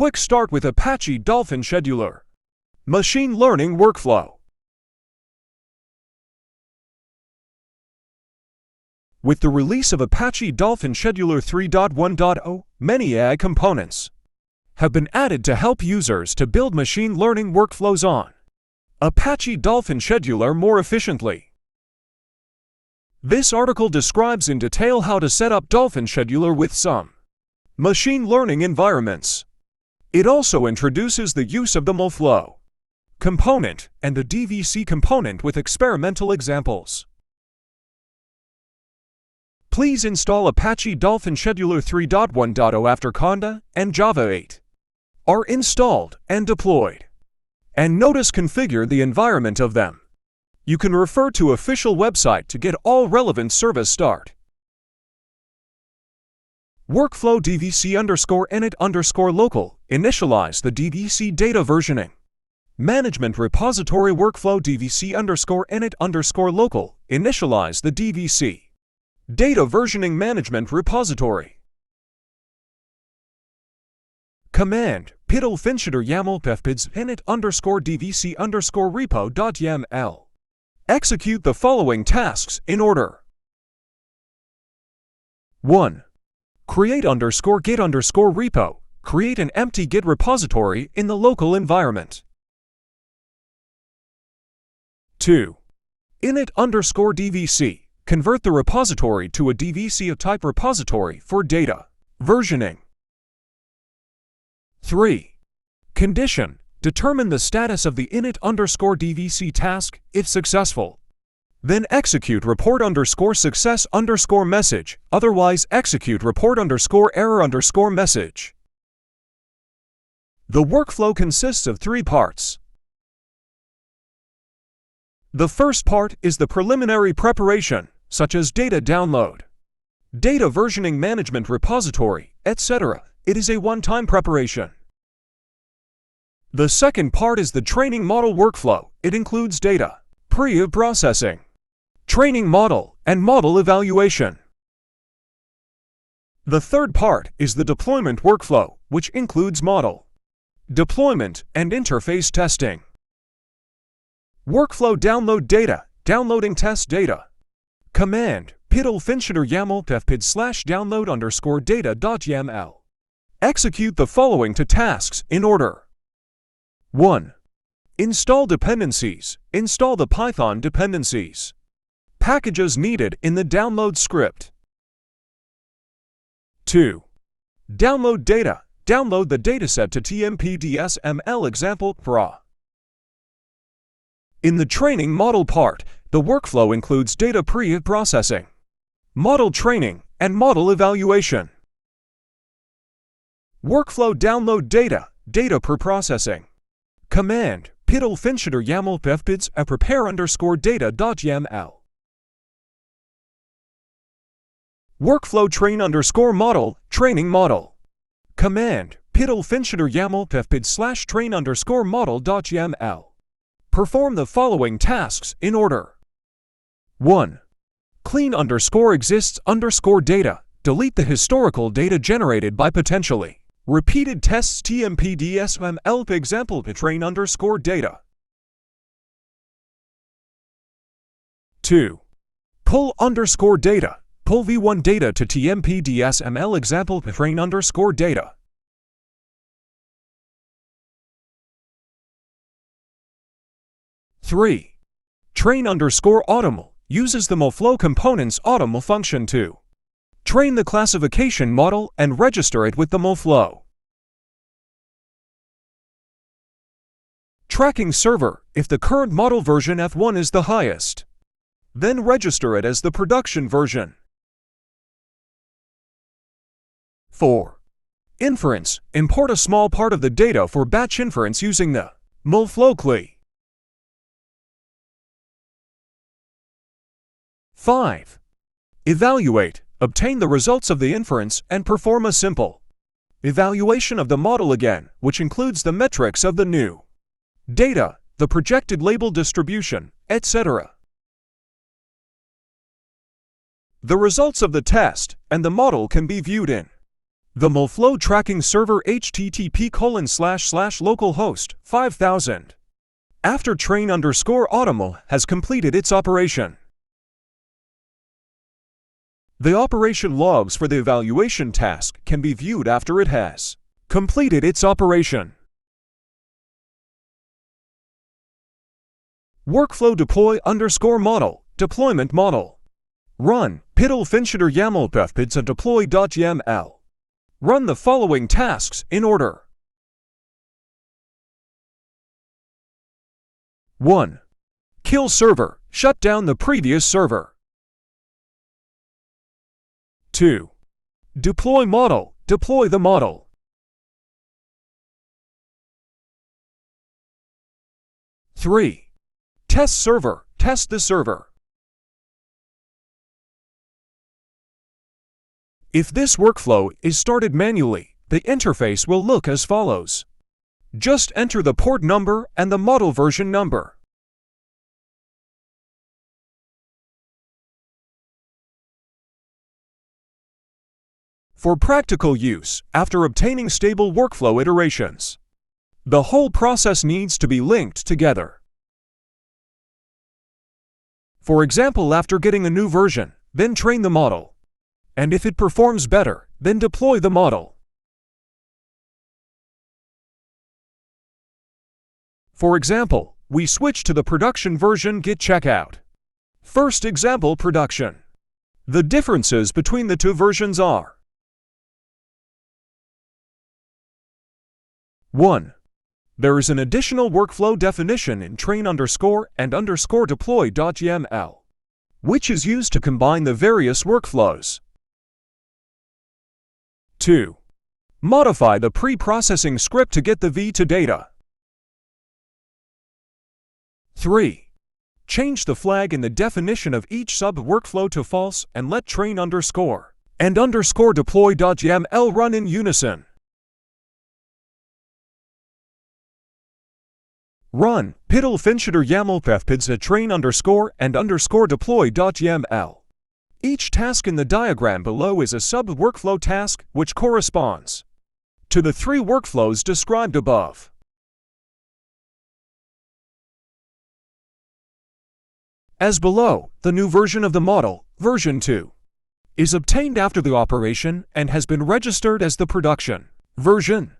Quick start with Apache DolphinScheduler. Machine learning workflow. With the release of Apache DolphinScheduler 3.1.0, many AI components have been added to help users to build machine learning workflows on Apache DolphinScheduler more efficiently. This article describes in detail how to set up DolphinScheduler with some machine learning environments. It also introduces the use of the MLflow component and the DVC component with experimental examples. Please install Apache DolphinScheduler 3.1.0 after Conda and Java 8 are installed and deployed. And notice configure the environment of them. You can refer to official website to get all relevant service start. Workflow DVC_init_local. Initialize the DVC data versioning. Management repository workflow DVC_init_local. Initialize the DVC data versioning management repository. Command Dophinscheduler YAML pfpids init_dvc_repo.yaml. Execute the following tasks in order. 1. Create _git_repo. Create an empty Git repository in the local environment. 2. Init_dvc. Convert the repository to a DVC of type repository for data versioning. 3. Condition. Determine the status of the init_dvc task if successful. Then execute report_success_message, otherwise execute report_error_message. The workflow consists of 3 parts. The first part is the preliminary preparation, such as data download, data versioning management repository, etc. It is a one-time preparation. The second part is the training model workflow. It includes data pre-processing, training model, and model evaluation. The third part is the deployment workflow, which includes model deployment and interface testing. Workflow download data, downloading test data. Command Dophinscheduler YAML pfpid/download_data.yaml. Execute the following 2 tasks in order. 1. Install dependencies. Install the Python dependencies packages needed in the download script. 2. Download data. Download the dataset to tmpdsml example pra. In the training model part, the workflow includes data pre-processing, model training, and model evaluation. Workflow download data, data pre-processing. Command Dophinscheduler YAML pfpids prepare_data.yaml. Workflow train_model, training model. Command Dophinscheduler YAML pfpid/train_model.yaml. Perform the following tasks in order. 1. Clean _exists_data. Delete the historical data generated by potentially repeated tests tmpdsml example train_data. 2. Pull _data. Pull v1 data to tmpdsml example train_data. 3. Train_automl. Uses the MLflow component's automl function to train the classification model and register it with the MLflow tracking server if the current model version F1 is the highest. Then register it as the production version. 4. Inference. Import a small part of the data for batch inference using the MLflow CLI. 5. Evaluate. Obtain the results of the inference and perform a simple evaluation of the model again, which includes the metrics of the new data, the projected label distribution, etc. The results of the test and the model can be viewed in The MLflow tracking server http://localhost 5000 after train_automl has completed its operation. The operation logs for the evaluation task can be viewed after it has completed its operation. Workflow deploy_model, deployment model. Run Dophinscheduler YAML pfpids and deploy.yml. Run the following tasks in order. 1. Kill server, shut down the previous server. 2. Deploy model, deploy the model. 3. Test server, test the server. If this workflow is started manually, the interface will look as follows. Just enter the port number and the model version number. For practical use, after obtaining stable workflow iterations, the whole process needs to be linked together. For example, after getting a new version, then train the model. And if it performs better, then deploy the model. For example, we switch to the production version git checkout. First example production. The differences between the two versions are: 1. There is an additional workflow definition in train_and_deploy.yml, which is used to combine the various workflows. 2. Modify the pre-processing script to get the V to data. 3. Change the flag in the definition of each sub-workflow to false and let train_and_deploy.yml run in unison. Run Dophinscheduler YAML pfpids at train_and_deploy.yml. Each task in the diagram below is a sub-workflow task which corresponds to the 3 workflows described above. As below, the new version of the model, version 2, is obtained after the operation and has been registered as the production version.